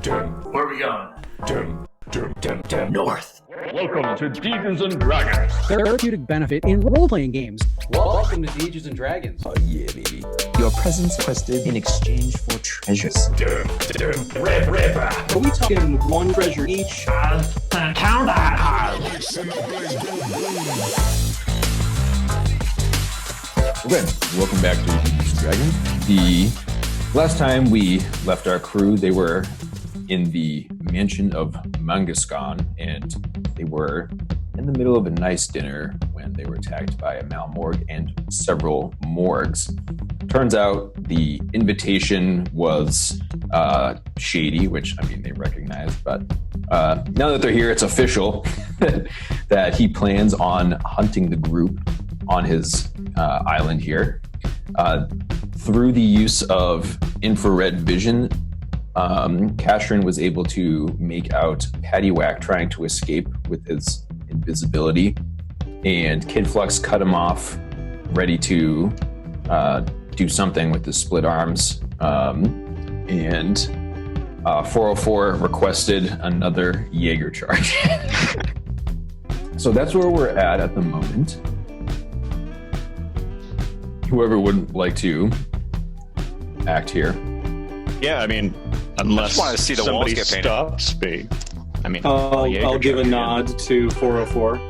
Where are we going? North. Welcome to Dungeons and Dragons. Therapeutic benefit in role-playing games. Welcome to Dungeons and Dragons. Oh yeah, baby. Your presence quested in exchange for treasures. Ripper. Are we talking one treasure each? Count that. Okay, welcome back to Dungeons and Dragons. The last time we left our crew, they were in the mansion of Mangaskan, and they were in the middle of a nice dinner when they were attacked by a Malmorg and several Morgs. Turns out the invitation was shady, which, I mean, they recognized, but now that they're here, it's official that he plans on hunting the group on his island here. Through the use of infrared vision, Cashrin was able to make out Paddywhack trying to escape with his invisibility, and Kid Flux cut him off, ready to do something with his split arms. And 404 requested another Jaeger charge. So that's where we're at the moment. Whoever would like to act here. Yeah, I mean, unless I just want to see the walls somebody get painted. stops me. I mean, I'll give a nod to 404.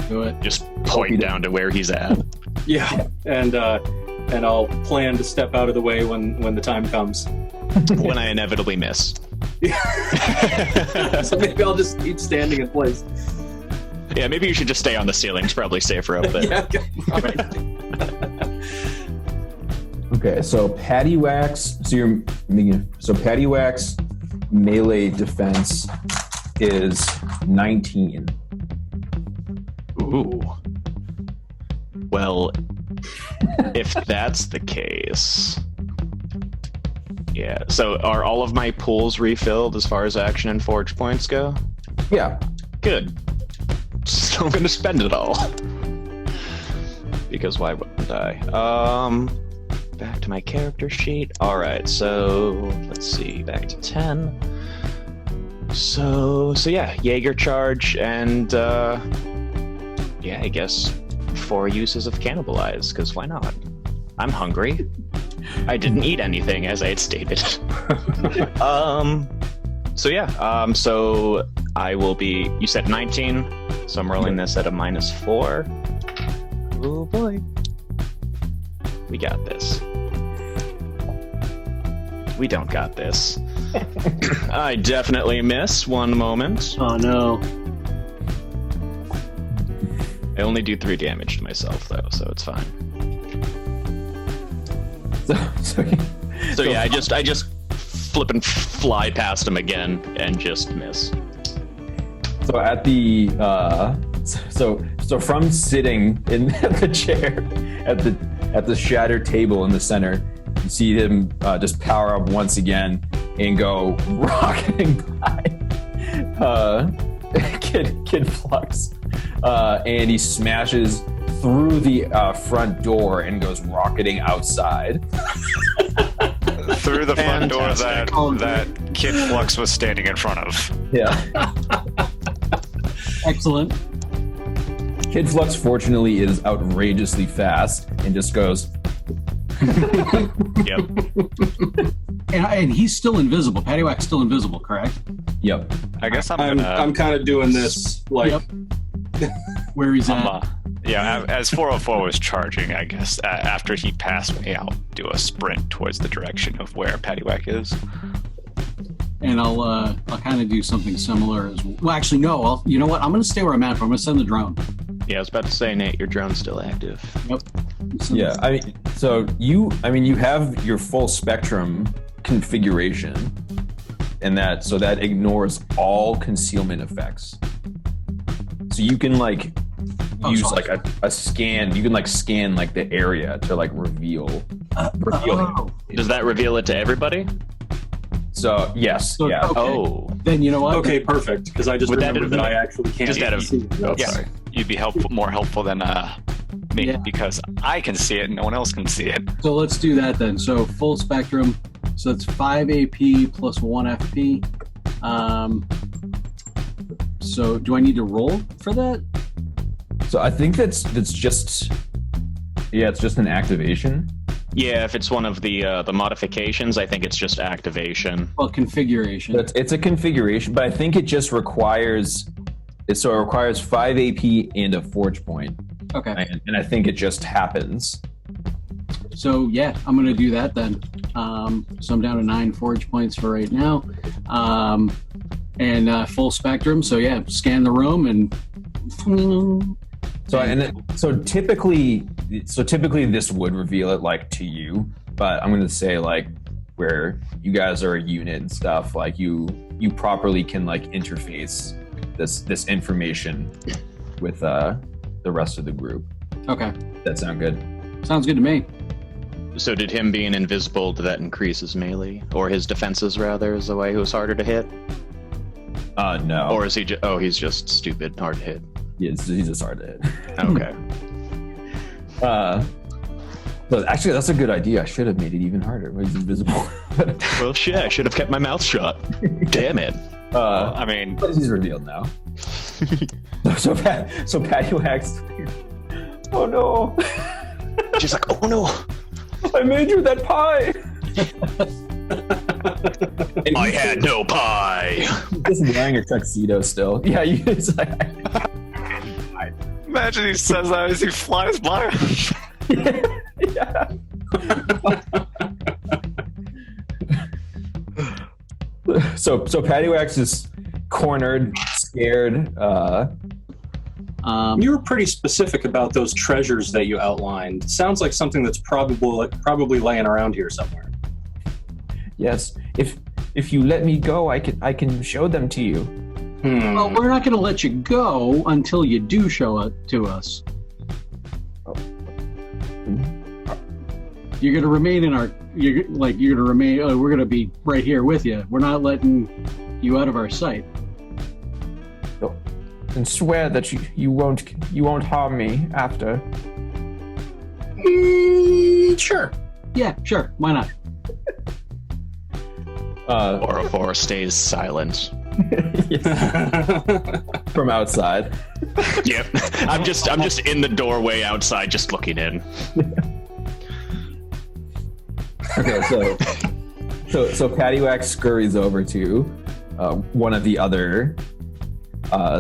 Do it. just point down to where he's at. Yeah, and I'll plan to step out of the way when the time comes. When I inevitably miss. So maybe I'll just keep standing in place. Yeah, maybe you should just stay on the ceiling. It's probably safer up there. Yeah, okay. All right. Okay, so Paddywhack's Paddywhack's melee defense is 19. Ooh. Well, if that's the case... Yeah, so are all of my pools refilled as far as action and forge points go? Yeah. Good. So I'm gonna spend it all. Because why wouldn't I? Back to my character sheet. Alright, so let's see, back to 10. So yeah, Jaeger charge and yeah, I guess 4 uses of cannibalize, because why not? I'm hungry. I didn't eat anything, as I had stated. So yeah, so I will be, you said 19, so I'm rolling this at a -4. Oh boy. We got this. We don't got this. I definitely miss. One moment. Oh no. I only do 3 damage to myself, though, so it's fine. So yeah, I just flip and fly past him again and just miss. So at the so from sitting in the chair at the shattered table in the center, you see him just power up once again and go rocketing by Kid Flux, and he smashes through the front door and goes rocketing outside. Through the front door Fantastic. that Kid Flux was standing in front of. Yeah. Excellent. Kid Flux, fortunately, is outrageously fast and just goes. Yep. And he's still invisible. Paddywhack's still invisible, correct? Yep. I guess I'm kind of doing this like. Yep. Where he's at. Yeah, as 404 was charging, I guess after he passed me, I'll do a sprint towards the direction of where Paddywhack is. And I'll kind of do something similar as well. Well, actually, no. You know what? I'm going to stay where I'm at. I'm going to send the drone. Yeah, I was about to say, Nate, your drone's still active. Yep. Yeah. I mean, so you have your full spectrum configuration, and that ignores all concealment effects. So you can use like a scan. You can scan the area to reveal. Does that reveal it to everybody? So yes, So, yeah. okay. Oh, Then you know what? Okay, perfect. Because I just Would that remembered that have- I actually can't just out of- see. oh, Yeah, sorry. you'd be more helpful than me Yeah. because I can see it and no one else can see it. So let's do that then. So full spectrum, So that's 5 AP plus 1 FP. So do I need to roll for that? So I think that's just it's just an activation. Yeah, if it's one of the modifications, I think it's just activation. Well, configuration. It's a configuration, but I think it just requires. It requires 5 AP and a forge point. Okay. And I think it just happens. So yeah, I'm gonna do that then. So I'm down to 9 forge points for right now, and full spectrum. So yeah, scan the room and. So typically this would reveal it like to you, but I'm gonna say like where you guys are a unit and stuff, like you properly can like interface this information with the rest of the group. Okay. That sound good? Sounds good to me. So did him being invisible, did that increase his melee? Or his defenses, rather, is the way he was harder to hit? No. Or is he he's just stupid, hard to hit? He's just hard to hit. Okay. So actually, that's a good idea. I should have made it even harder. He's invisible. Well, shit, I should have kept my mouth shut. Damn it. I mean, he's revealed now. so Patty Wax. Oh no! She's like, oh no! I made you that pie. I had no pie. He's just wearing a tuxedo still. Yeah, it's like. imagine he says that as he flies by. Yeah. So Pattywax is cornered, scared. You were pretty specific about those treasures that you outlined. Sounds like something that's probably laying around here somewhere. Yes, if you let me go, I can show them to you. Well, we're not going to let you go until you do show it to us. You're going to remain in our. You're going to remain. We're going to be right here with you. We're not letting you out of our sight. And swear that you won't harm me after. Sure. Yeah, sure. Why not? 404 stays silent. From outside. Yep. I'm just in the doorway outside, just looking in. Okay, so Pattywax scurries over to one of the other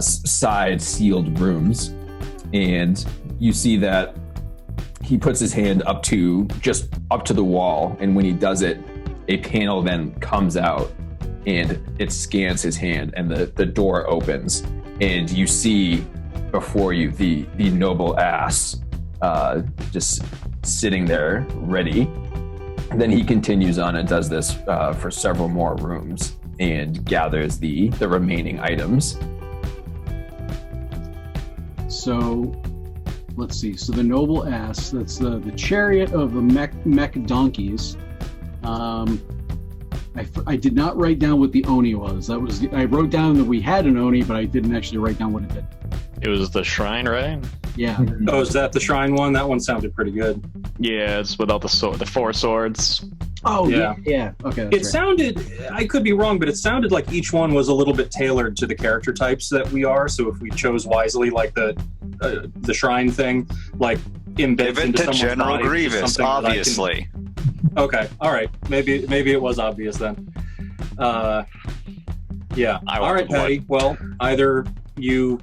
side sealed rooms, and you see that he puts his hand up to the wall, and when he does it, a panel then comes out and it scans his hand, and the door opens, and you see before you the noble ass just sitting there ready. And then he continues on and does this for several more rooms and gathers the remaining items. So let's see. So the noble ass, that's the chariot of the mech donkeys. I did not write down what the Oni was. I wrote down that we had an Oni, but I didn't actually write down what it did. It was the shrine, right? Yeah. Oh, is that the shrine one? That one sounded pretty good. Yeah, it's without the 4 swords. Oh, Yeah. yeah. Okay. It sounded, I could be wrong, but it sounded like each one was a little bit tailored to the character types that we are. So if we chose wisely, like the shrine thing, like embeds Give it into to someone's General body, Grievous, something that I can- obviously. Okay, all right. Maybe it was obvious then. Yeah. I All want right, the wood. Patty. Well, either you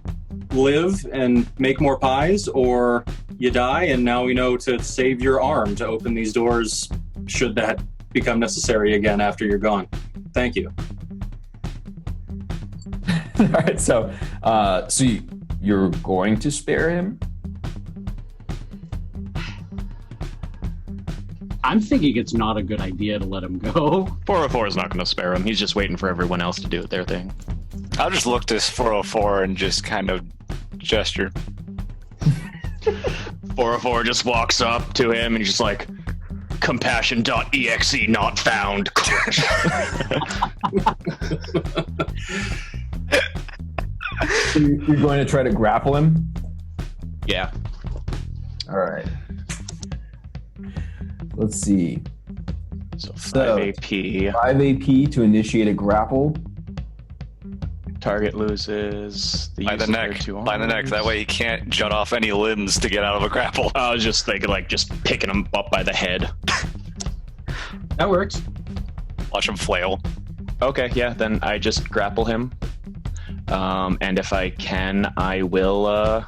live and make more pies, or you die, and now we know to save your arm to open these doors should that become necessary again after you're gone. Thank you. all right, so you're going to spare him? I'm thinking it's not a good idea to let him go. 404 is not going to spare him. He's just waiting for everyone else to do their thing. I'll just look to 404 and just kind of gesture. 404 just walks up to him and he's just like, compassion.exe not found. You're going to try to grapple him? Yeah. All right. Let's see. So So 5 AP. 5 AP to initiate a grapple. Target loses the By use the of their neck. 2 By the neck. That arms. way he can't jut off any limbs to get out of a grapple. I was just thinking, like, just picking him up by the head. That works. Watch him flail. Okay, yeah, then I just grapple him. And if I can, I will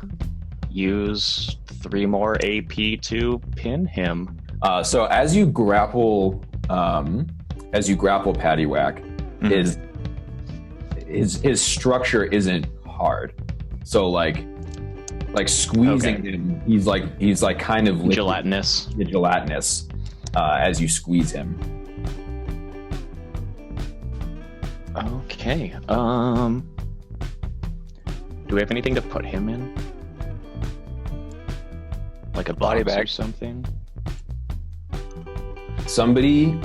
use 3 more AP to pin him. So as you grapple Paddywhack, his structure isn't hard. So like squeezing him, he's like kind of Gelatinous. gelatinous as you squeeze him. Okay. Do we have anything to put him in? Like a Body box or bag. something? Somebody,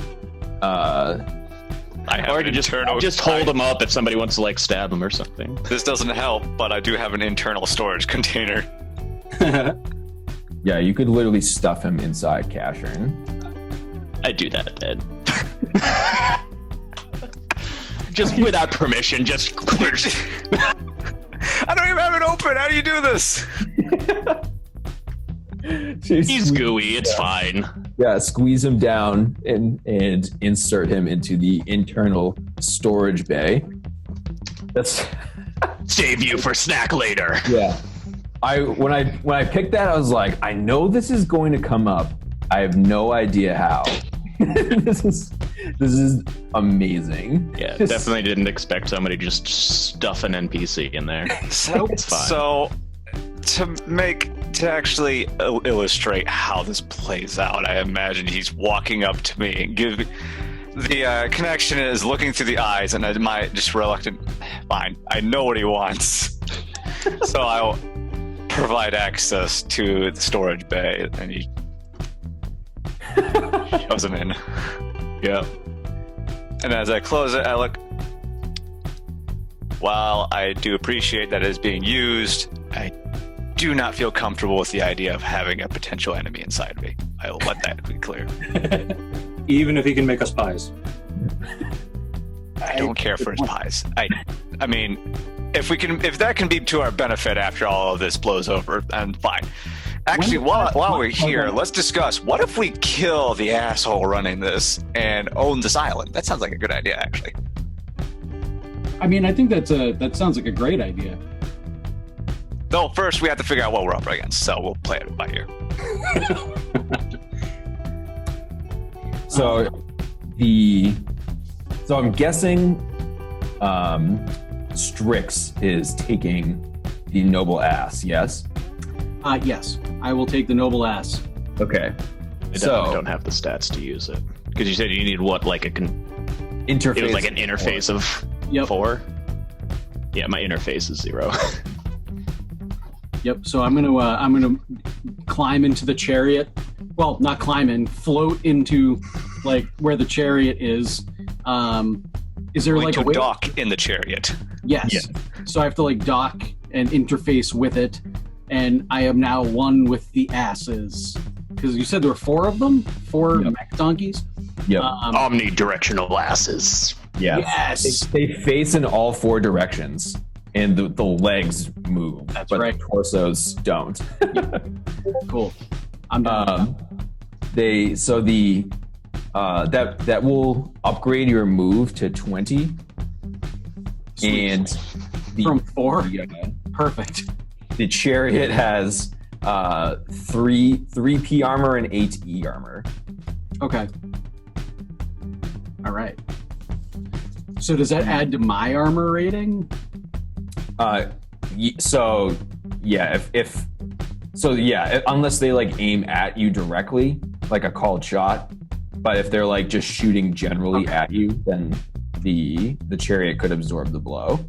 I have Or an to just internal. hold him up if somebody wants to like stab him or something. This doesn't help, but I do have an internal storage container. yeah, you could literally stuff him inside Cashern. I do that then. Just without permission, just I don't even have it open. How do you do this? he's gooey, it's fine. Yeah, squeeze him down and insert him into the internal storage bay. That's Save you for snack later. yeah. When I picked that, I was like, I know this is going to come up. I have no idea how. this is amazing. Yeah, definitely didn't expect somebody to just stuff an NPC in there. So, It's fine. so to actually illustrate how this plays out, I imagine he's walking up to me and the connection is looking through the eyes, and my just reluctant. Fine, I know what he wants, so I'll provide access to the storage bay, and he shoves him in. Yeah. And as I close it, I look. While I do appreciate that it is being used, I do not feel comfortable with the idea of having a potential enemy inside me. I will let that be clear. Even if he can make us pies. I don't care for his pies. I mean, if that can be to our benefit after all of this blows over, then fine. Actually, while we're here, let's discuss. What if we kill the asshole running this and own this island? That sounds like a good idea, actually. I mean, I think that sounds like a great idea. Though first we have to figure out what we're up against, so we'll play it by ear. So I'm guessing Strix is taking the noble ass, yes? Yes, I will take the noble ass. Okay. I definitely don't have the stats to use it. Because you said you need what, like Interface. it was like an interface of Yep. 4? Yeah, my interface is 0. Yep. So I'm gonna climb into the chariot. Well, not climb in, float into like where the chariot is. Is there Going like to a way? dock in the chariot. Yes. Yeah. So I have to like dock and interface with it, and I am now one with the asses. Because you said there were 4 of them, 4 Yep. mech donkeys. Yep. Omnidirectional asses. Yeah. Yes. They face in all 4 directions, and the legs move, That's but right. the torsos don't. Cool. I'm done. That will upgrade your move to 20, Sweet. and From 4. the Perfect. the chariot has 3 P armor and 8 E armor. Okay. All right. So does that add to my armor rating? Unless they like aim at you directly, like a called shot. But if they're like just shooting generally at you, then the chariot could absorb the blow.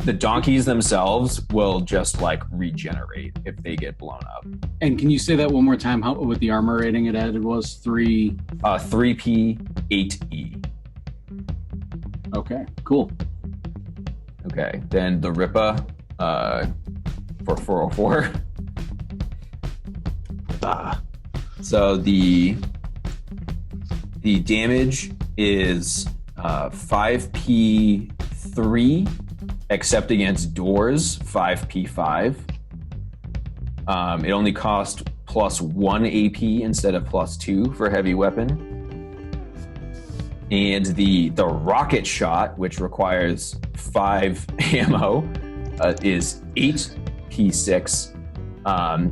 The donkeys themselves will just like regenerate if they get blown up. And can you say that one more time? How what the armor rating it added was 3. 3P, 8E. Okay, cool. Okay, then the Ripa for 404. So the The damage is 5p3, except against doors, 5p5. It only costs +1 AP instead of +2 for heavy weapon. And the rocket shot, which requires 5 ammo, is 8p6,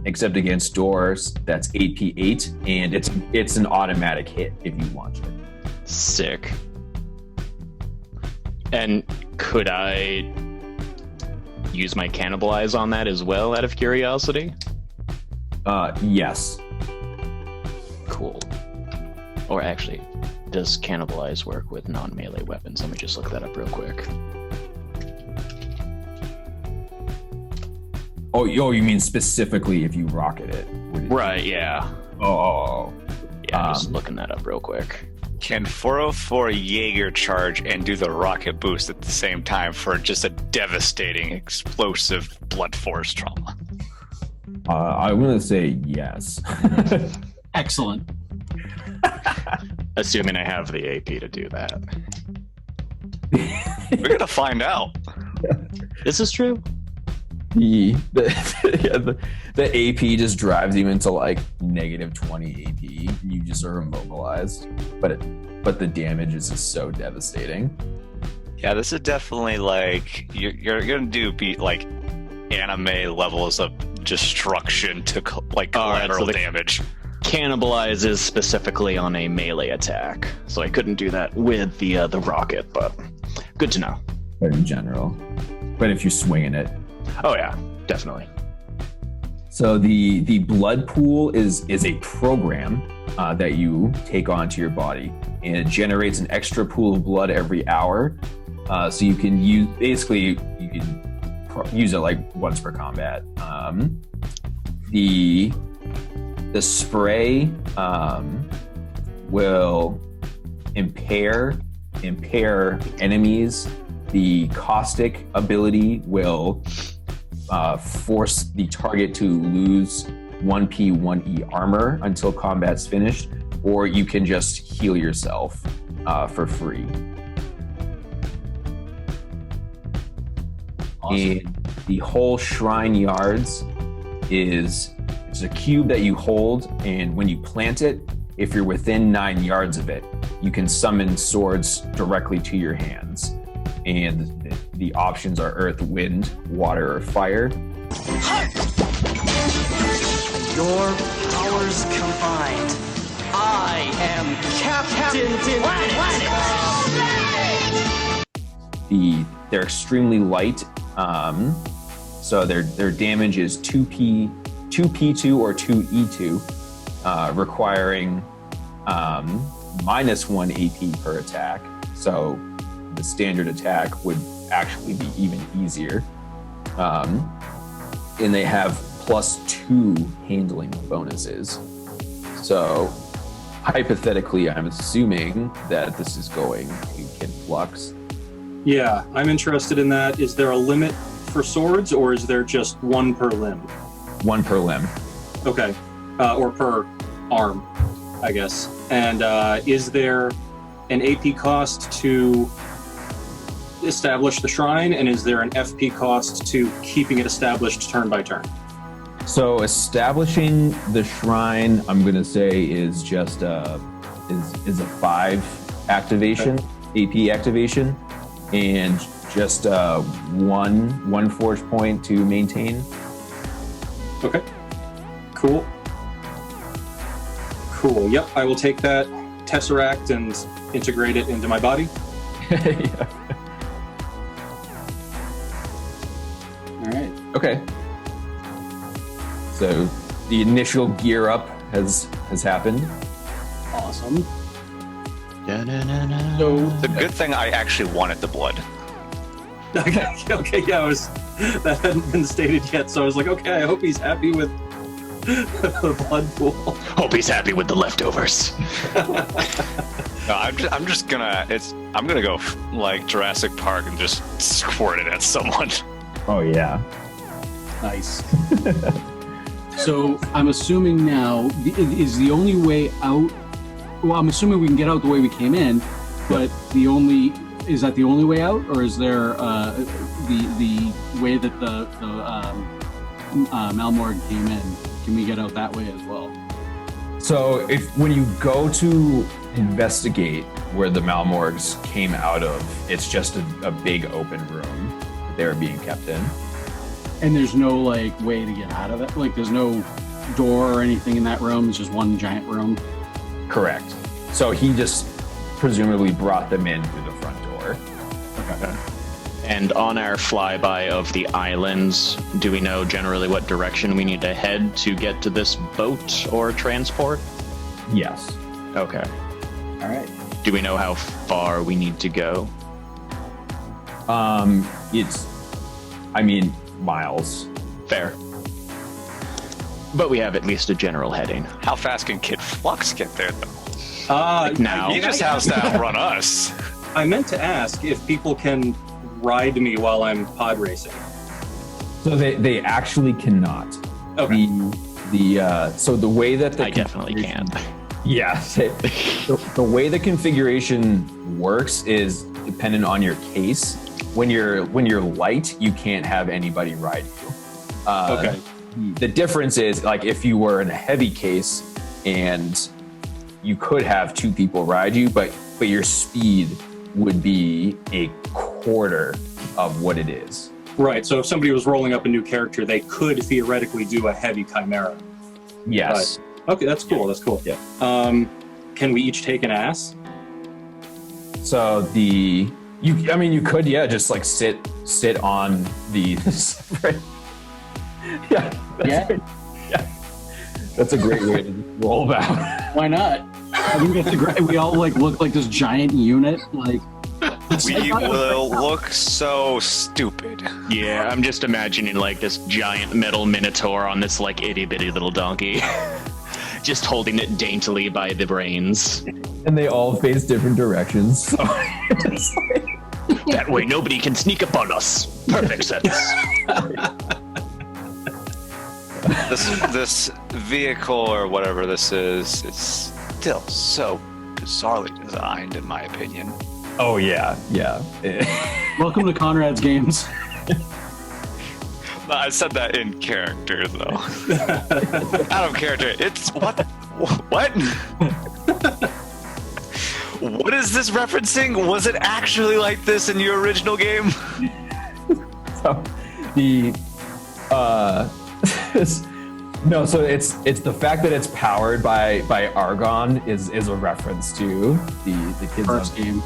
except against doors, that's 8p8, and it's an automatic hit if you launch it. Sick. And could I use my cannibalize on that as well, out of curiosity? Yes. Cool. Or actually, does cannibalize work with non-melee weapons? Let me just look that up real quick. Oh, you mean specifically if you rocket it? Right, yeah. Oh. Yeah, just looking that up real quick. Can 404 Jaeger charge and do the rocket boost at the same time for just a devastating, explosive blood force trauma? I'm going to say yes. Excellent. Assuming I have the AP to do that. We're going to find out. This is true? The AP just drives you into like -20 AP. You just are immobilized. But the damage is just so devastating. Yeah, this is definitely like you're going to beat like anime levels of destruction to like collateral damage. Cannibalize is specifically on a melee attack, so I couldn't do that with the rocket, but good to know. But in general. But if you're swinging it. Oh yeah, definitely. So the blood pool is a program that you take onto your body, and it generates an extra pool of blood every hour. So you can use you can use it like once per combat. The spray will impair enemies. The caustic ability will force the target to lose 1p, 1e armor until combat's finished, or you can just heal yourself for free. Awesome. And the whole shrine yards it's a cube that you hold, and when you plant it, if you're within 9 yards of it, you can summon swords directly to your hands. And the options are earth, wind, water, or fire. Your powers combined. I am Captain Planet. They're extremely light, so their damage is 2p2 or 2e2, requiring -1 AP per attack. So the standard attack would actually be even easier. And they have +2 handling bonuses. So hypothetically, I'm assuming that this is going to hit Flux. Yeah, I'm interested in that. Is there a limit for swords, or is there just one per limb? One per limb. Okay, or per arm, I guess. And is there an AP cost to establish the shrine, and is there an FP cost to keeping it established turn by turn? So establishing the shrine, I'm gonna say is just is a 5 activation, okay. AP activation, and just one forge point to maintain. Okay. Cool. Yep, I will take that tesseract and integrate it into my body. Yeah. All right. Okay. So the initial gear up has happened. Awesome. So the good thing I actually wanted the blood. Okay, yeah, that hadn't been stated yet, so I was like, okay, I hope he's happy with the blood pool. Hope he's happy with the leftovers. No, I'm just gonna go like Jurassic Park and just squirt it at someone. Oh yeah. Nice. So I'm assuming now is the only way out well, I'm assuming we can get out the way we came in, but is that the only way out, or is there the way that the Malmorg came in? Can we get out that way as well? So when you go to investigate where the Malmorgs came out of, it's just a big open room that they're being kept in. And there's no like way to get out of it? Like there's no door or anything in that room? It's just one giant room? Correct. So he just presumably brought them in through the front door. Okay. And on our flyby of the islands, do we know generally what direction we need to head to get to this boat or transport? Yes. Okay. All right. Do we know how far we need to go? It's miles. Fair. But we have at least a general heading. How fast can Kid Flux get there, though? Now. He just has to outrun us. I meant to ask if people can ride me while I'm pod racing. So they actually cannot. Okay. So the way that I definitely can. Yeah. The way the configuration works is dependent on your case. When you're light, you can't have anybody ride you. Okay. The difference is, like, if you were in a heavy case and you could have two people ride you, but your speed would be a quarter of what it is. Right, so if somebody was rolling up a new character, they could theoretically do a heavy chimera. Yes. Okay, that's cool, that's cool. Yeah. Can we each take an ass? So you could, just like sit on the that's a great way to roll that. Why not? I think that's great. We all like look like this giant unit. Like We will look so stupid. Yeah, I'm just imagining like this giant metal minotaur on this like itty bitty little donkey. Just holding it daintily by the reins. And they all face different directions. So that way nobody can sneak up on us. Perfect sense. This vehicle or whatever this is, it's still so bizarrely designed, in my opinion. Oh yeah. welcome to Conrad's Games. I said that in character, though. Out of character. It's what? What? What is this referencing? Was it actually like this in your original game? So so it's the fact that it's powered by argon is a reference to the kids' First game.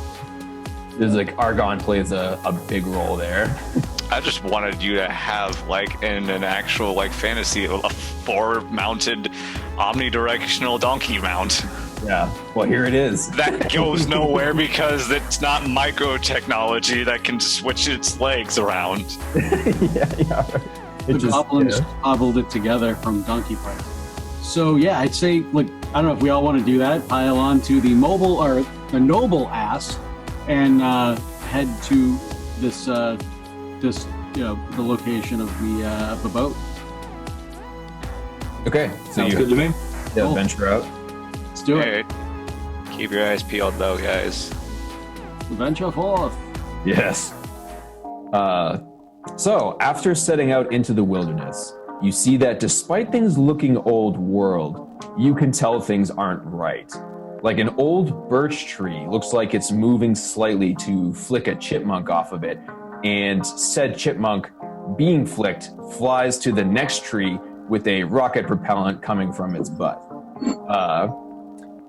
There's like argon plays a big role there. I just wanted you to have, like, in an actual, like, fantasy, a 4-mounted omnidirectional donkey mount. Yeah. Well, here it is. That goes nowhere because it's not microtechnology that can switch its legs around. yeah. The goblins cobbled it together from donkey parts. So yeah, I'd say, like, I don't know if we all want to do that. Pile on to the mobile or the noble ass, and head to this the location of the boat. Okay. So Sounds good to me. Yeah, Cool. venture out. Let's do it. Hey, keep your eyes peeled, though, guys. Venture forth. Yes. So after setting out into the wilderness, you see that despite things looking old world, you can tell things aren't right. Like an old birch tree looks like it's moving slightly to flick a chipmunk off of it, and said chipmunk, being flicked, flies to the next tree with a rocket propellant coming from its butt.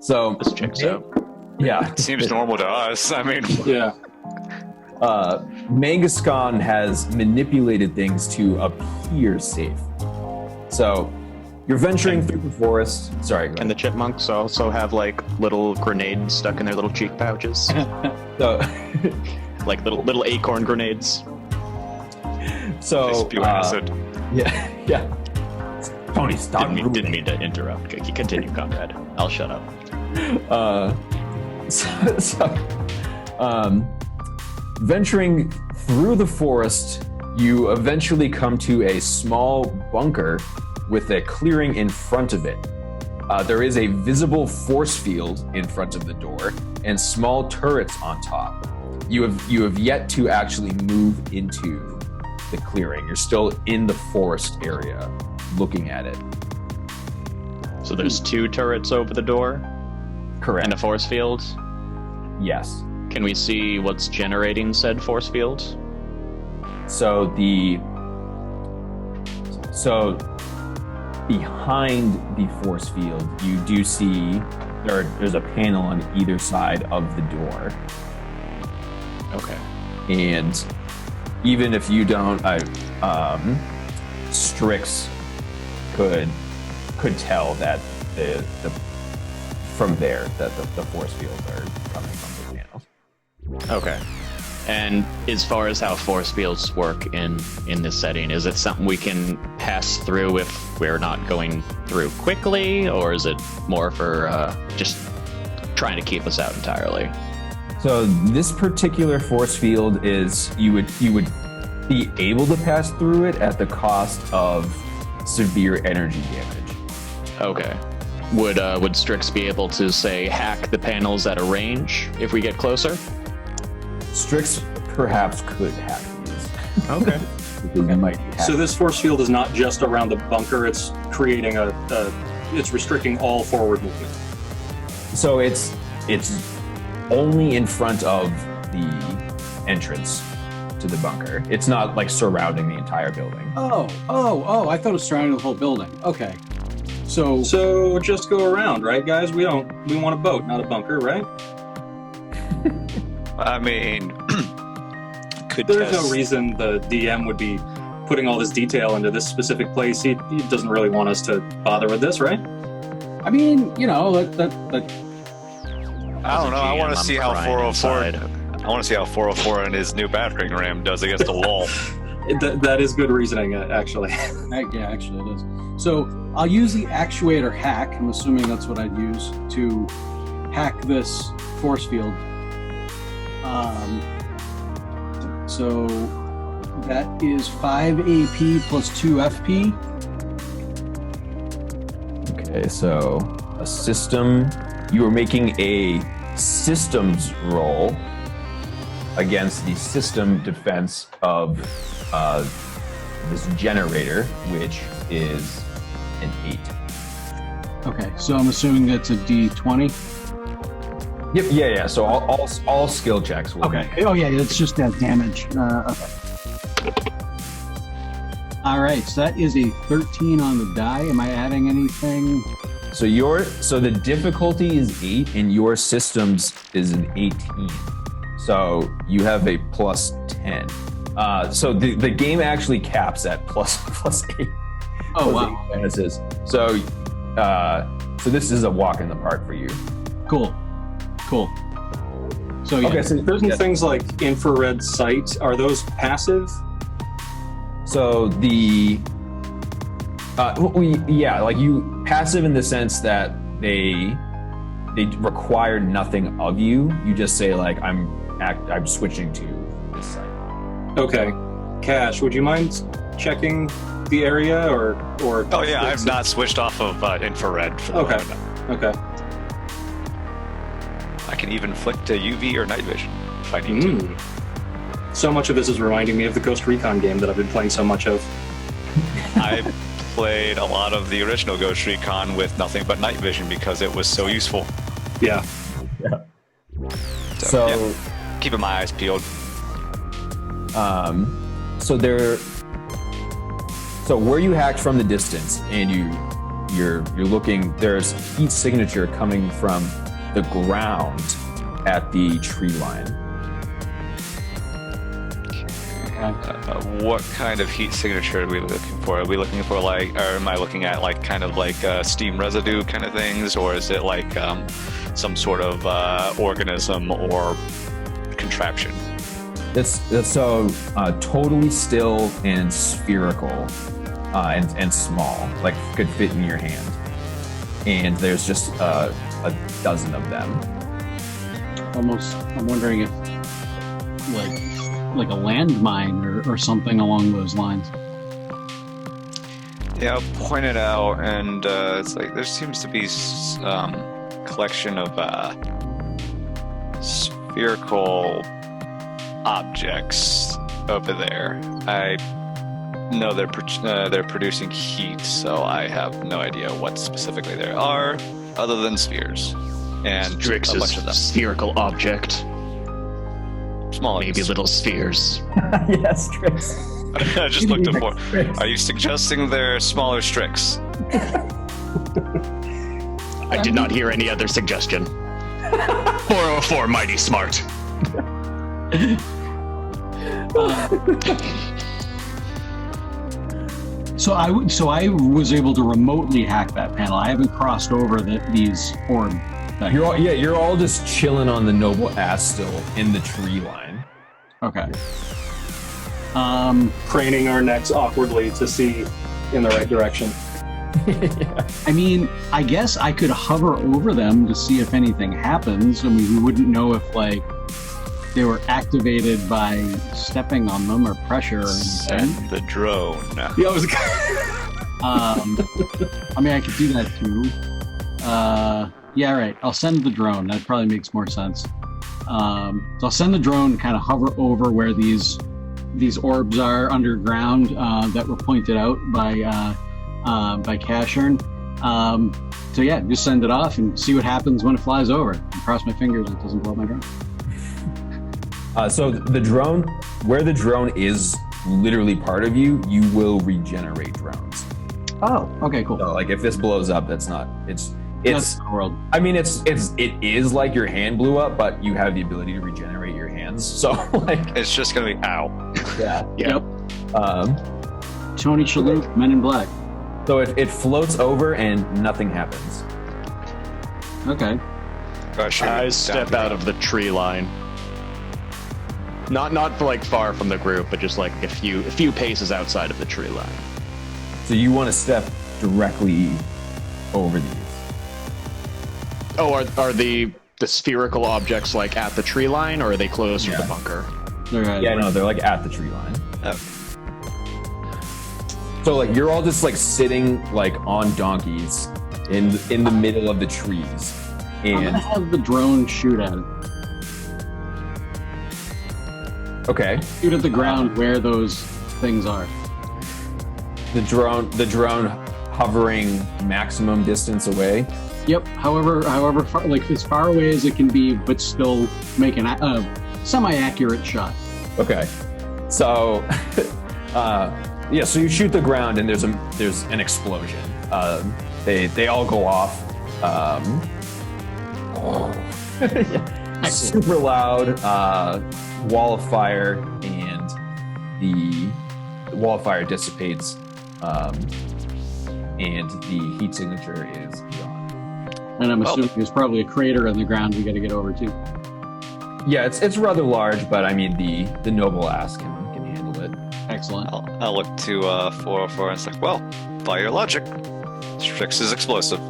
So This checks out. Yeah. Seems normal to us. I mean, Yeah. Mangaskan has manipulated things to appear safe. So you're venturing through the forest. Sorry, go And ahead. the chipmunks also have like little grenades stuck in their little cheek pouches. So, Like little acorn grenades. so spew acid. Yeah. Tony, stop. Didn't mean to interrupt. Continue, Conrad. I'll shut up. Venturing through the forest, you eventually come to a small bunker with a clearing in front of it. There is a visible force field in front of the door and small turrets on top. You have yet to actually move into the clearing. You're still in the forest area looking at it. So there's 2 turrets over the door? Correct. And a force field? Yes. Can we see what's generating said force field? So behind the force field, you do see there's a panel on either side of the door. Okay. And even if you don't, Strix could tell that the from there that the force fields are coming from the panels. Okay. And as far as how force fields work in this setting, is it something we can pass through if we're not going through quickly, or is it more for just trying to keep us out entirely? So this particular force field is you would be able to pass through it at the cost of severe energy damage. Okay. Would Strix be able to, say, hack the panels at a range if we get closer? Strix perhaps could hack these. Okay. So this force field is not just around the bunker, it's creating it's restricting all forward movement. So it's only in front of the entrance to the bunker. It's not like surrounding the entire building. Oh, I thought it was surrounding the whole building. Okay. So just go around, right, guys? We want a boat, not a bunker, right? I mean, there's no reason the DM would be putting all this detail into this specific place. He doesn't really want us to bother with this, right? I mean, that I don't know. I want to see how 404. I want to see how 404 and his new battering ram does against the wall. That is good reasoning, actually. Yeah, actually it is. So I'll use the actuator hack. I'm assuming that's what I'd use to hack this force field. So that is 5 AP plus 2 FP. Okay, so a system. You are making a systems roll against the system defense of this generator, which is an 8. Okay, so I'm assuming that's a D20. Yep. Yeah. So all skill checks will. Okay. Oh yeah, it's just that damage. Okay. All right, so that is a 13 on the die. Am I adding anything? So the difficulty is 8, and your systems is an 18. So you have a plus 10. So the game actually caps at plus 8. Oh wow. Bonuses. So this is a walk in the park for you. Cool. So yeah. Okay, so things like infrared sight, are those passive? So like you passive in the sense that they require nothing of you. You just say like I'm switching to this site. Okay, Cash, would you mind checking the area or? Oh yeah, I've not switched off of infrared. For the moment. Okay. I can even flick to UV or night vision if I need to. So much of this is reminding me of the Ghost Recon game that I've been playing so much of. I played a lot of the original Ghost Recon with nothing but night vision because it was so useful. Yeah. So yeah, keeping my eyes peeled. So where you hacked from the distance and you're looking, there's heat signature coming from the ground at the tree line. What kind of heat signature are we looking for? Are we looking for or am I looking at kind of steam residue kind of things, or is it some sort of organism or contraption? That's so totally still and spherical and small, like could fit in your hand. And there's just a dozen of them. Almost, I'm wondering if like a landmine or something along those lines. Yeah, I'll point it out, and it's like there seems to be collection of spherical objects over there. I know they're producing heat, so I have no idea what specifically there are, other than spheres and a bunch of them. Strix's spherical object. Small, Maybe little spheres. Yes, Strix. I just looked up for. Are you suggesting they're smaller Strix? I did not hear any other suggestion. 404, mighty smart. So I was able to remotely hack that panel. I haven't crossed over these orb. You're all just chilling on the noble ass still in the tree line. Okay. Craning our necks awkwardly to see in the right direction. Yeah. I mean, I guess I could hover over them to see if anything happens. I mean, we wouldn't know if they were activated by stepping on them or pressure or anything. Send the drone. Yeah, I was. I mean, I could do that too. Yeah, right. I'll send the drone. That probably makes more sense. So I'll send the drone, kind of hover over where these orbs are underground that were pointed out by Cashern. So yeah, just send it off and see what happens when it flies over. And cross my fingers it doesn't blow up my drone. So the drone, where the drone is literally part of you, you will regenerate drones. Oh, okay, cool. So like if this blows up, that's not. It's the world. I mean, it is like your hand blew up, but you have the ability to regenerate your hands. So like It's just gonna be ow. yeah. Yep. Tony Shalhoub, Men in Black. So it floats over and nothing happens. Okay. I step out of the tree line. Not like far from the group, but just like a few paces outside of the tree line. So you want to step directly over these. Oh, are the spherical objects like at the tree line, or are they closer to the bunker? Yeah, no, they're like at the tree line. So like you're all just like sitting like on donkeys in the middle of the trees, I'm and gonna have the drone shoot at it. okay, Shoot at the ground where those things are. the drone hovering maximum distance away. Yep. However far, like as far away as it can be, but still make a semi-accurate shot. Okay, so yeah, so you shoot the ground and there's an explosion. They all go off. Super loud wall of fire, and the wall of fire dissipates, and the heat signature is gone. And I'm assuming there's probably a crater in the ground we got to get over to. Yeah, it's rather large, but I mean the noble ass can handle it. Excellent. I'll look to 404 and it's like, well, by your logic, Strix is explosive.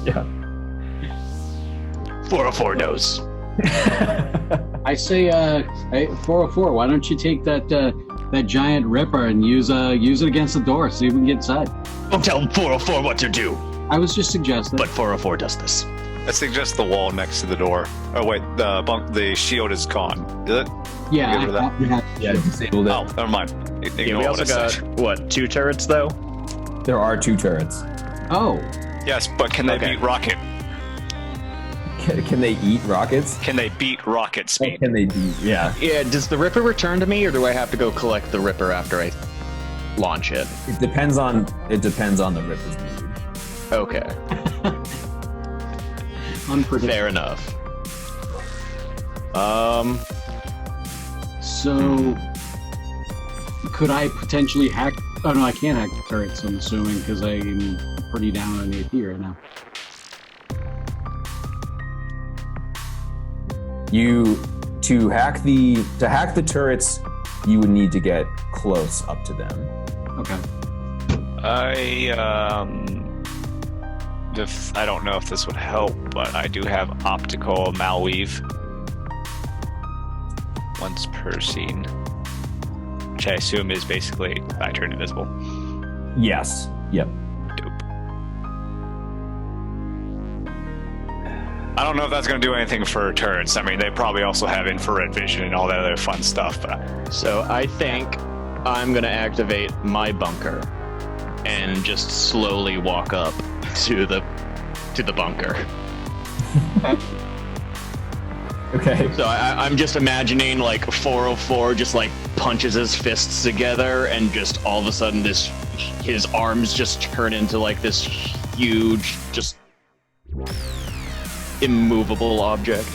Yeah. 404 knows. I say, hey, 404. Why don't you take that giant ripper and use it against the door, so you can get inside. Don't tell 404 what to do. I was just suggesting. But 404 does this. I suggest the wall next to the door. Oh wait, the shield is gone. Is it? Yeah, Get rid of that. Yeah, disabled it. Oh, never mind. Ignore Yeah, we what also I got, said. what, 2 turrets, though? There are 2 turrets. Oh, Yes, but can they Okay. beat rocket? Can they eat rockets? Can they beat rocket speed? Can they beat? Yeah. Yeah, does the Ripper return to me, or do I have to go collect the Ripper after I launch it? It depends on the ripper's mood. Okay, unpredictable. fair enough. So, could I potentially hack? Oh no, I can't hack the turrets. I'm assuming because I'm pretty down on AP right now. To hack the turrets, you would need to get close up to them. Okay. I don't know if this would help, but I do have optical malweave once per scene, which I assume is basically I turn invisible. Yes. Yep. I don't know if that's going to do anything for turrets. I mean, they probably also have infrared vision and all that other fun stuff. But So I think I'm gonna activate my bunker and just slowly walk up to the bunker. Okay. So I'm just imagining like 404 just like punches his fists together and just all of a sudden his arms just turn into like this huge, just immovable object.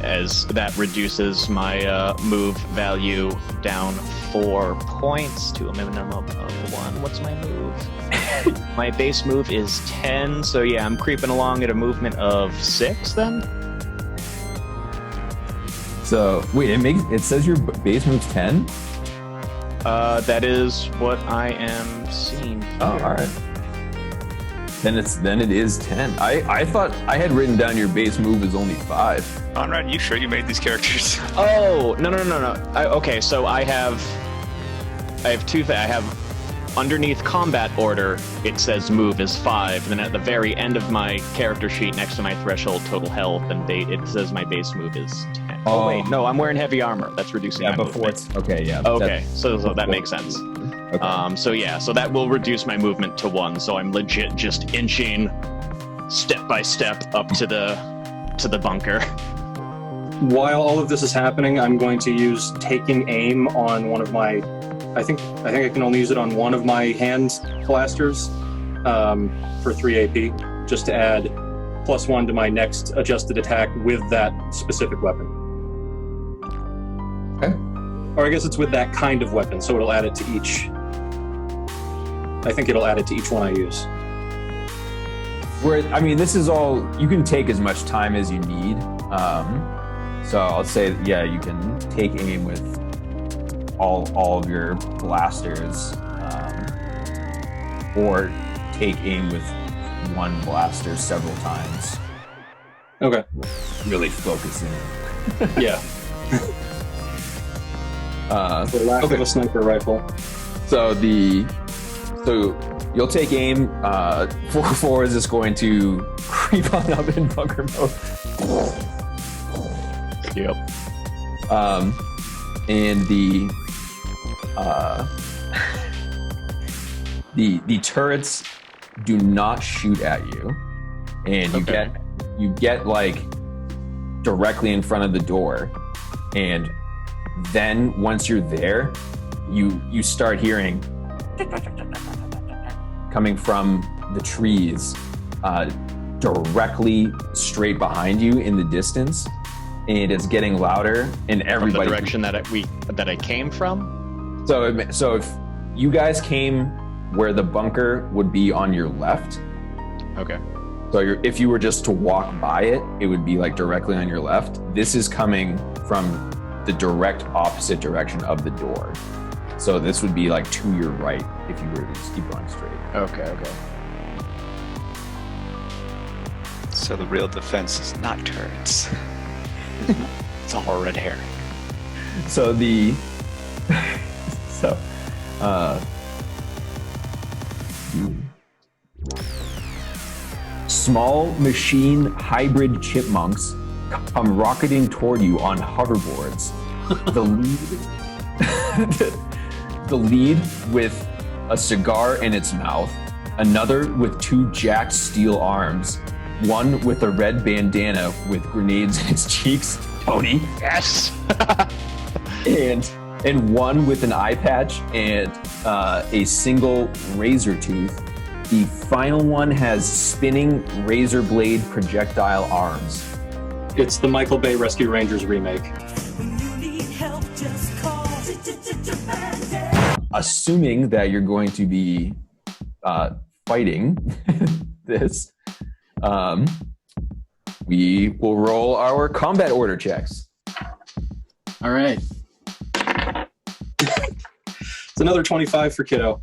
As that reduces my move value down 4 points to a minimum of 1. What's my move? My base move is 10, so yeah, I'm creeping along at a movement of 6 then? So wait, it says your base move's 10? That is what I am seeing here. Oh, all right. Then it is 10. I thought I had written down your base move is only 5. Conrad, you sure you made these characters? Oh, no. Okay, so I have two things. I have underneath combat order, it says move is 5. And then at the very end of my character sheet next to my threshold total health and it says my base move is 10. Oh, wait, no, I'm wearing heavy armor. That's reducing my before movement. it's okay, yeah. Okay, so that makes sense. Okay. So that will reduce my movement to 1. So I'm legit just inching step by step up to the bunker. While all of this is happening, I'm going to use taking aim on one of my. I think I can only use it on one of my hand blasters for 3 AP, just to add +1 to my next adjusted attack with that specific weapon. Okay. Or I guess it's with that kind of weapon, so it'll add it to each. I think it'll add it to each one I use. This is all, you can take as much time as you need. So I'll say, yeah, you can take aim with all of your blasters, or take aim with one blaster several times. Okay. Really focus in. Yeah. For lack of a sniper rifle. So you'll take aim. 4 is just going to creep on up in bunker mode. Yep. And the turrets do not shoot at you, and you get like directly in front of the door, and then once you're there, you start hearing coming from the trees directly straight behind you in the distance, and it's getting louder, and everybody From the direction that I came from. So if you guys came where the bunker would be on your left, okay. So if you were just to walk by it, it would be like directly on your left. This is coming from the direct opposite direction of the door. So this would be like to your right if you were to just keep going straight. Okay. So the real defense is not turrets. It's all red herring. So small machine hybrid chipmunks come rocketing toward you on hoverboards. The lead with a cigar in its mouth, another with 2 jacked steel arms, one with a red bandana with grenades in its cheeks. Tony. Yes. and one with an eye patch and a single razor tooth. The final one has spinning razor blade projectile arms. It's the Michael Bay Rescue Rangers remake. Assuming that you're going to be fighting this, we will roll our combat order checks. All right. It's another 25 for Kiddo.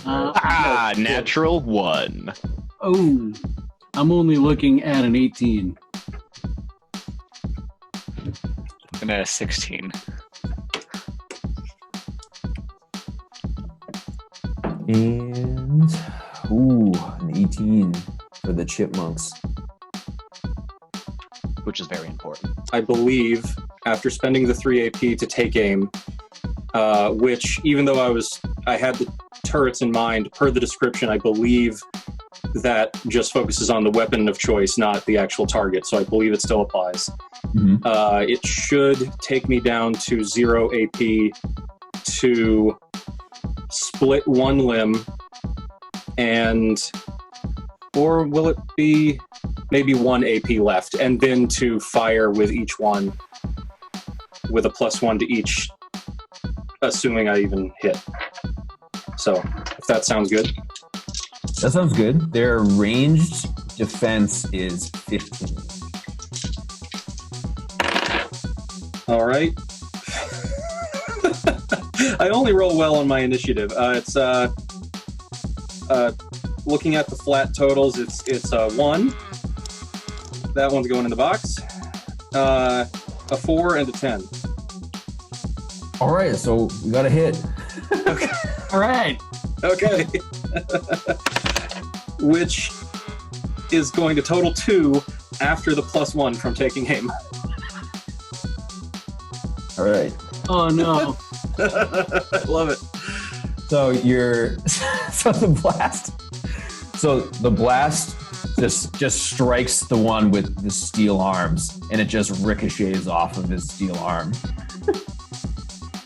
Natural 1. Oh, I'm only looking at an 18. And a 16. And an 18 for the chipmunks. Which is very important. I believe after spending the 3 AP to take aim, which even though I had the turrets in mind, per the description, I believe that just focuses on the weapon of choice, not the actual target. So I believe it still applies. It should take me down to 0 AP to split one limb, or will it be maybe 1 AP left, and then to fire with each one with a +1 to each, assuming I even hit. So, if that sounds good. That sounds good. Their ranged defense is 15. All right. I only roll well on my initiative. It's looking at the flat totals. It's 1. That one's going in the box. A 4 and a 10. All right, so we got a hit. Okay. All right. Okay. Which is going to total 2 after the +1 from taking aim. All right. Oh no. Love it. So the blast just strikes the one with the steel arms, and it just ricochets off of his steel arm.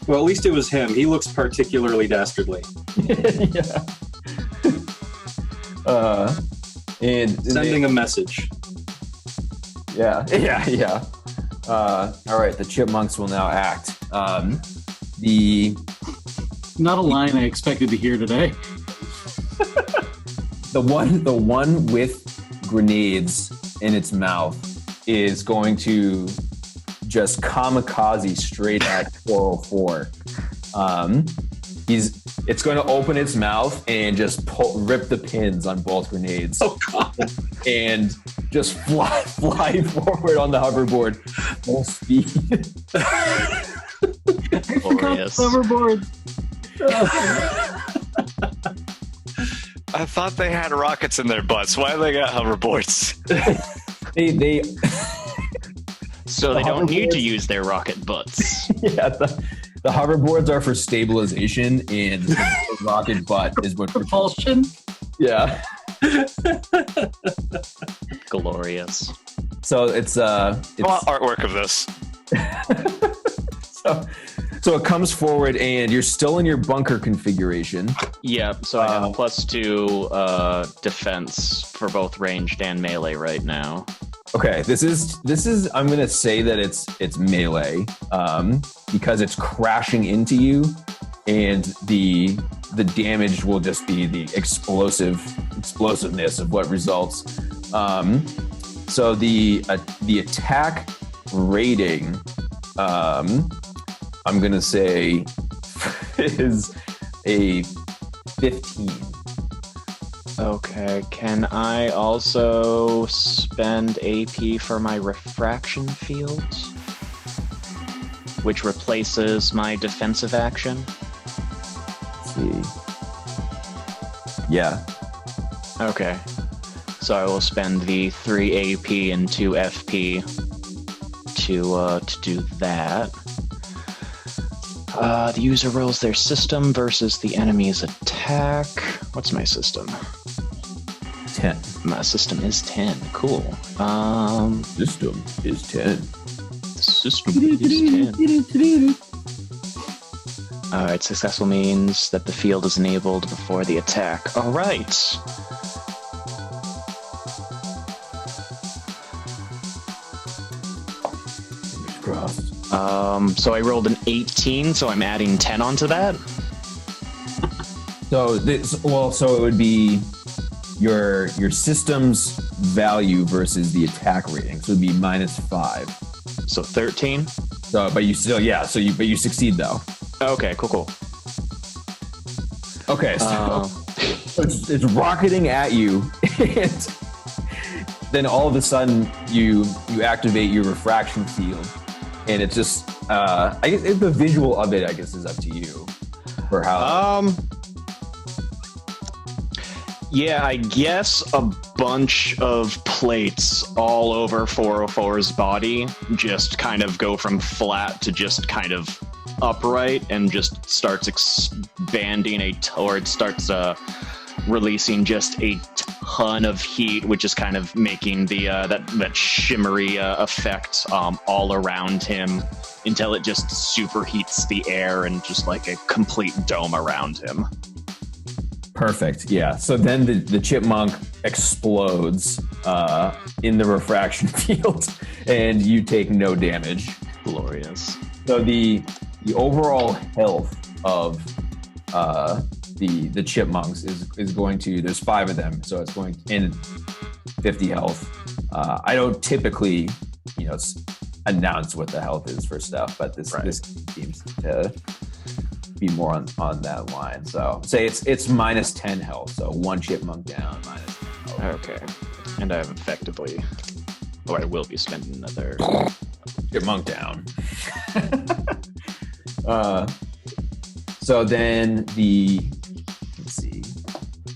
Well, at least it was him. He looks particularly dastardly. Yeah. And Sending a message. Yeah. All right, the chipmunks will now act. Not a line I expected to hear today. The one with grenades in its mouth is going to just kamikaze straight at 404. It's going to open its mouth and just rip the pins on both grenades. Oh God! And just fly forward on the hoverboard full speed. Glorious. Hoverboard. I thought they had rockets in their butts. Why do they got hoverboards? they So they don't need to use their rocket butts. Yeah, the hoverboards are for stabilization, and the rocket butt is what Propulsion. Yeah. Glorious. So it's I want artwork of this. So it comes forward, and you're still in your bunker configuration. Yeah, so I have +2 defense for both ranged and melee right now. Okay, this is I'm gonna say that it's melee, because it's crashing into you, and the damage will just be the explosiveness of what results. So the attack rating, I'm gonna say is a 15. Okay, can I also spend AP for my refraction fields? Which replaces my defensive action? Let's see. Yeah. Okay. So I will spend the 3 AP and 2 FP to do that. The user rolls their system versus the enemy's attack. What's my system? 10. My system is 10. Cool. System is 10. The system is 10. Alright, successful means that the field is enabled before the attack. Alright. Fingers crossed. So I rolled an 18, so I'm adding 10 onto that. So it would be your system's value versus the attack rating. So it'd be -5. So 13. So, but you still, but you succeed though. Okay, cool. Okay, so it's rocketing at you, and then all of a sudden you activate your refraction field, and it's just I guess the visual of it, I guess, is up to you for how. Yeah, I guess a bunch of plates all over 404's body just kind of go from flat to just kind of upright and just starts expanding or it starts releasing just a ton of heat, which is kind of making the that shimmery effect all around him until it just superheats the air and just like a complete dome around him. Perfect. Yeah. So then the chipmunk explodes in the refraction field, and you take no damage. Glorious. So the overall health of the chipmunks is going to, there's 5 of them, so it's going in 50 health. I don't typically, announce what the health is for stuff, but this seems to be more on that line. So say it's minus 10 health, so 1 chipmunk down, minus 10 health. Okay. And I've effectively, or I will be spending another chipmunk down. So then the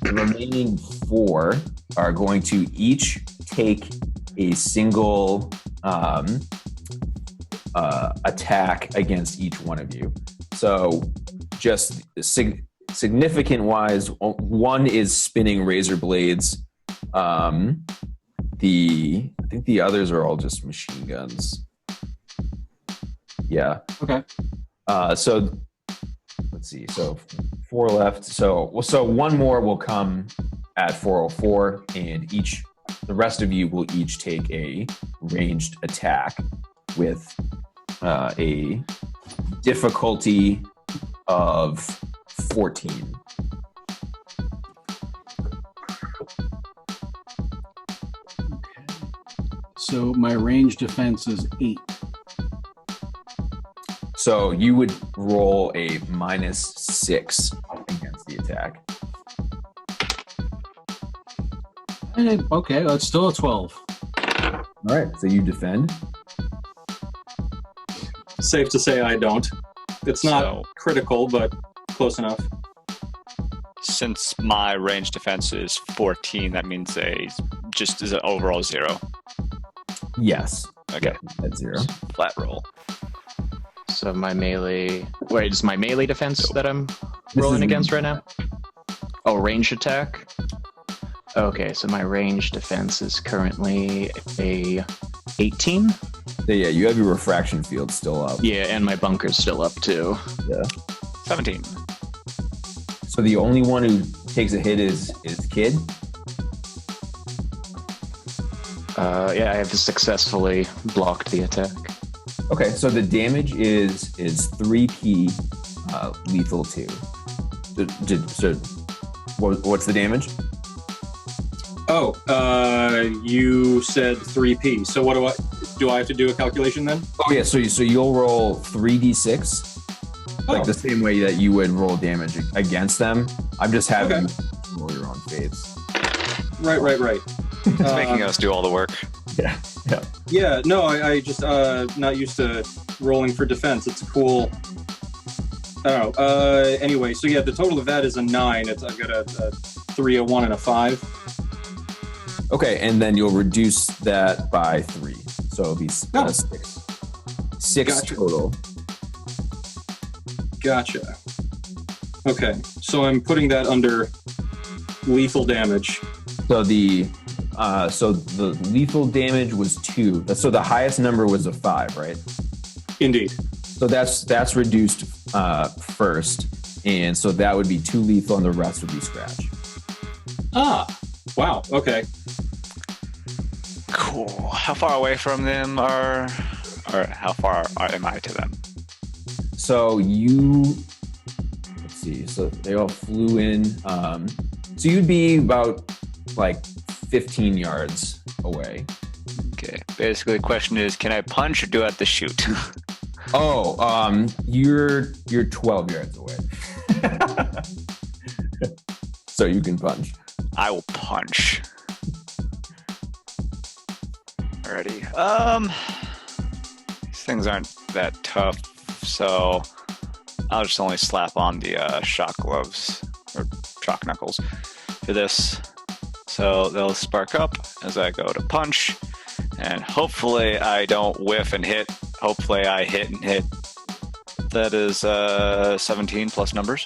remaining 4 are going to each take a single attack against each one of you. So just significant wise, one is spinning razor blades. I think the others are all just machine guns. Yeah. Okay. So let's see. So 4 left. So 1 more will come at 404, and the rest of you will each take a ranged attack with a difficulty of 14. So my range defense is 8. So you would roll a minus 6 against the attack. Okay, that's still a 12. All right, so you defend. Safe to say I don't. It's not critical, but close enough. Since my range defense is 14, that means just is an overall 0. Yes. Okay. That's 0. Flat roll. So my melee... Wait, is my melee defense that I'm rolling against right now? Oh, range attack? Okay, so my range defense is currently a 18? Yeah, you have your refraction field still up. Yeah, and my bunker's still up too. Yeah. 17. So the only one who takes a hit is Kid? Yeah, I have successfully blocked the attack. Okay, so the damage is 3p lethal 2. So what's the damage? Oh, you said 3p. So what do I have to do a calculation then? Oh yeah, so you'll roll 3d6, like the same way that you would roll damage against them. I'm just having you roll your own fates. Right. It's making us do all the work. Yeah. Yeah, no, I just not used to rolling for defense. It's cool. Oh, anyway, so yeah, the total of that is a 9. I've got a 3, a 1, and a 5. Okay, and then you'll reduce that by 3. So it'll be 6 Gotcha. total. Gotcha. Okay, so I'm putting that under lethal damage. So the lethal damage was 2. So the highest number was a 5, right? Indeed. So that's reduced first, and so that would be 2 lethal, and the rest would be scratch. Ah, wow. Okay. Cool. How far away from them or how far am I to them? So let's see. So they all flew in. So you'd be about like 15 yards away. Okay. Basically, the question is, can I punch or do I have to shoot? You're 12 yards away. So you can punch. I will punch. Alrighty. These things aren't that tough, so I'll just only slap on the shock gloves or shock knuckles. for this. So they'll spark up as I go to punch, and hopefully I don't whiff and hit. Hopefully I hit and hit. That is 17 plus numbers.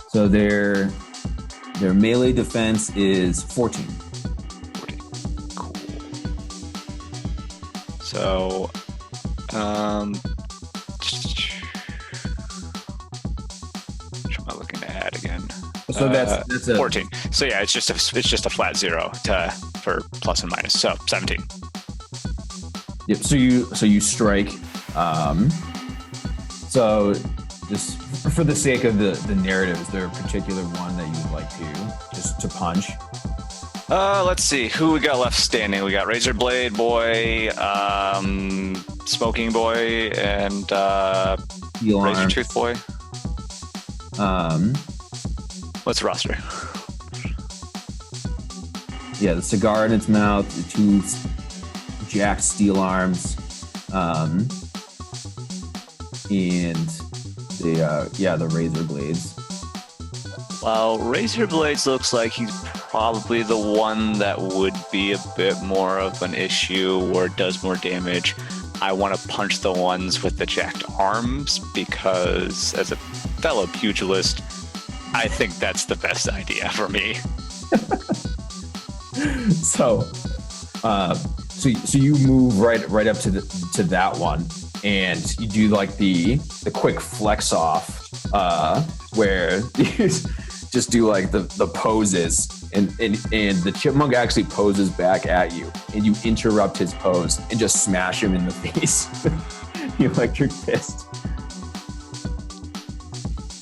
So their melee defense is 14. 14. Cool. So, which am I looking to add again? So that's a 14. So yeah, it's just a flat 0 for plus and minus. So 17. Yep. So you strike. So just for the sake of the narrative, is there a particular one that you would like to punch? Let's see who we got left standing. We got Razor Blade Boy, Smoking Boy, and Razor Tooth Boy. What's the roster? Yeah, the cigar in its mouth, the two jacked steel arms, and the razor blades. Well, Razor Blades looks like he's probably the one that would be a bit more of an issue or does more damage. I want to punch the ones with the jacked arms because, as a fellow pugilist, I think that's the best idea for me. So you move right up to that one, and you do like the quick flex off, where you just do like the poses, and the chipmunk actually poses back at you, and you interrupt his pose and just smash him in the face with the electric fist.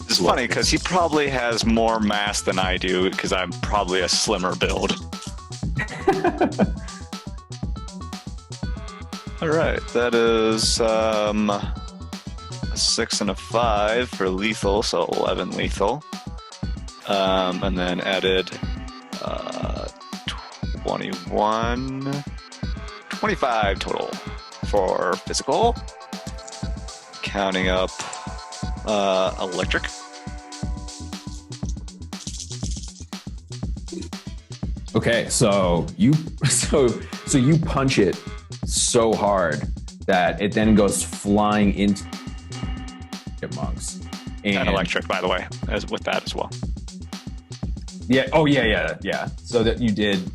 It's funny because he probably has more mass than I do because I'm probably a slimmer build. All right, that is a 6 and a 5 for lethal, so 11 lethal. And then added 25 total for physical. Counting up electric. Okay, so you punch it so hard that it then goes flying into chipmunks. And electric, by the way, with that as well. Yeah. Oh, yeah. So that you did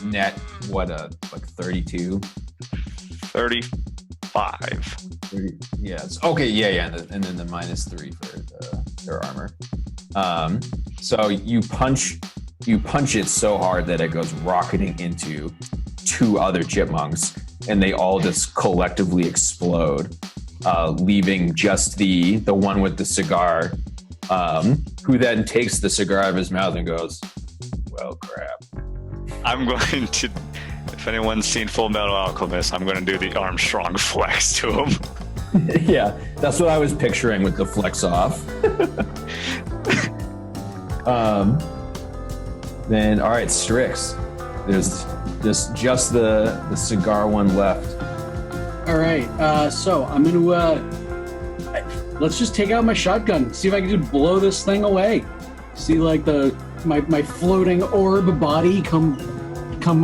net like 32, 35. 30, yeah. Okay. Yeah. And then the -3 for their armor. So you punch it so hard that it goes rocketing into 2 other chipmunks, and they all just collectively explode, leaving just the one with the cigar, who then takes the cigar out of his mouth and goes, "Well, crap." I'm going to, if anyone's seen Full Metal Alchemist, I'm going to do the Armstrong flex to him. Yeah, that's what I was picturing with the flex off. Then, all right, Strix. There's just the cigar one left. All right, so I'm gonna let's just take out my shotgun, see if I can just blow this thing away. See, like my floating orb body come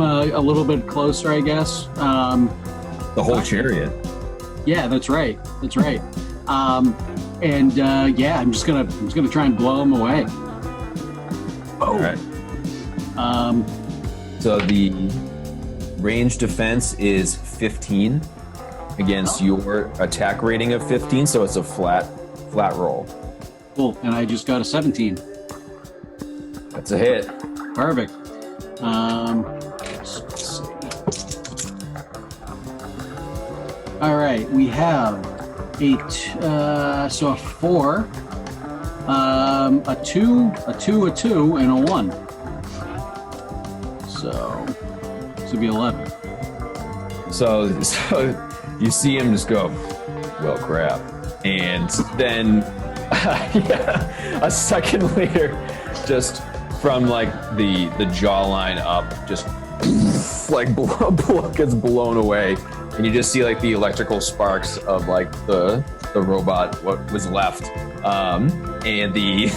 a little bit closer, I guess. The whole chariot. Yeah, that's right. I'm just gonna try and blow him away. All right. So the range defense is 15 against your attack rating of 15, so it's a flat roll. Cool, and I just got a 17. That's a hit. Perfect. Let's see. All right, we have a 4, a 2, a 2, and a 1. So this would be 11. So you see him just go, "Well, crap," and then a second later, just from like the jawline up, just like gets blown away, and you just see like the electrical sparks of like the robot, what was left, and the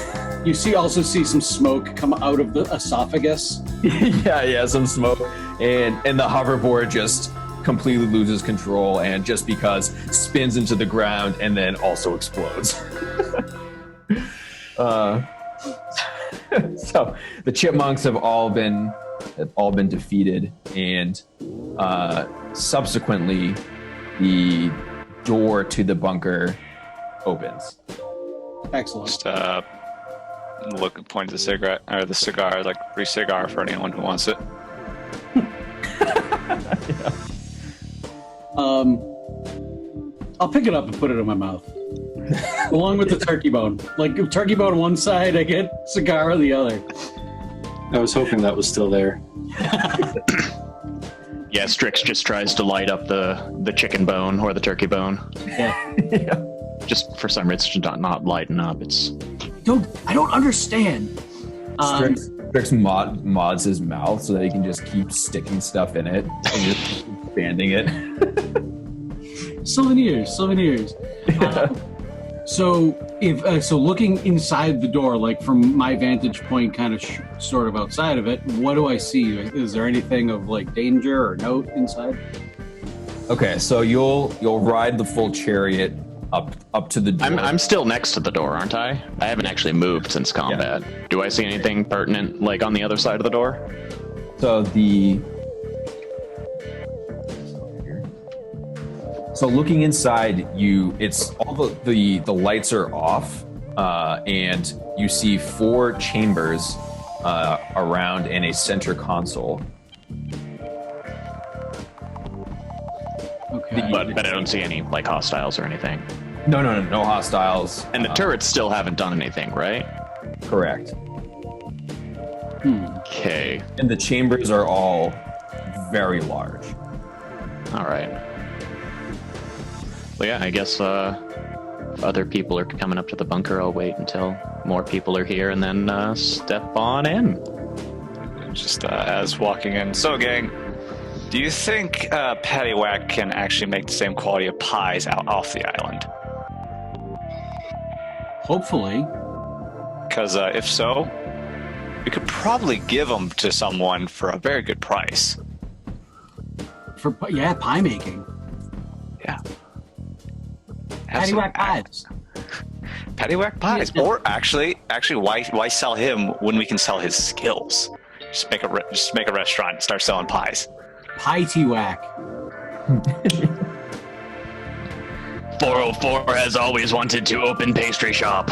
You also see some smoke come out of the esophagus. yeah, some smoke, and the hoverboard just completely loses control and just because spins into the ground and then also explodes. So the chipmunks have all been defeated, and subsequently the door to the bunker opens. Excellent. Just point to the cigarette or the cigar, like free cigar for anyone who wants it. Yeah. I'll pick it up and put it in my mouth. Along with the turkey bone. Like turkey bone one side, I get cigar on the other. I was hoping that was still there. Yeah, Strix just tries to light up the chicken bone or the turkey bone. Yeah. Yeah. Just for some reason, it's not lighting up. I don't understand. Strix mods his mouth so that he can just keep sticking stuff in it and just expanding it. Souvenirs. So looking inside the door, like from my vantage point, kind of sort of outside of it, what do I see? Is there anything of like danger or note inside? Okay, so you'll ride the full chariot up to the door. I'm still next to the door, aren't I? I haven't actually moved since combat. Yeah. Do I see anything pertinent, like on the other side of the door? So looking inside, it's all the lights are off, and you see 4 chambers around and a center console. Okay. But I don't see any like hostiles or anything. No hostiles. And the turrets still haven't done anything, right? Correct. Okay. And the chambers are all very large. All right. Well, yeah, I guess if other people are coming up to the bunker, I'll wait until more people are here and then step on in. Just as walking in. So, gang, do you think Paddywhack can actually make the same quality of pies out off the island? Hopefully. Because if so, we could probably give them to someone for a very good price. Pie making. Yeah. Paddywhack pies. Paddywhack pies. Yeah. Or actually, why sell him when we can sell his skills? Just make a restaurant and start selling pies. Pie-T-Whack. 404 has always wanted to open pastry shop.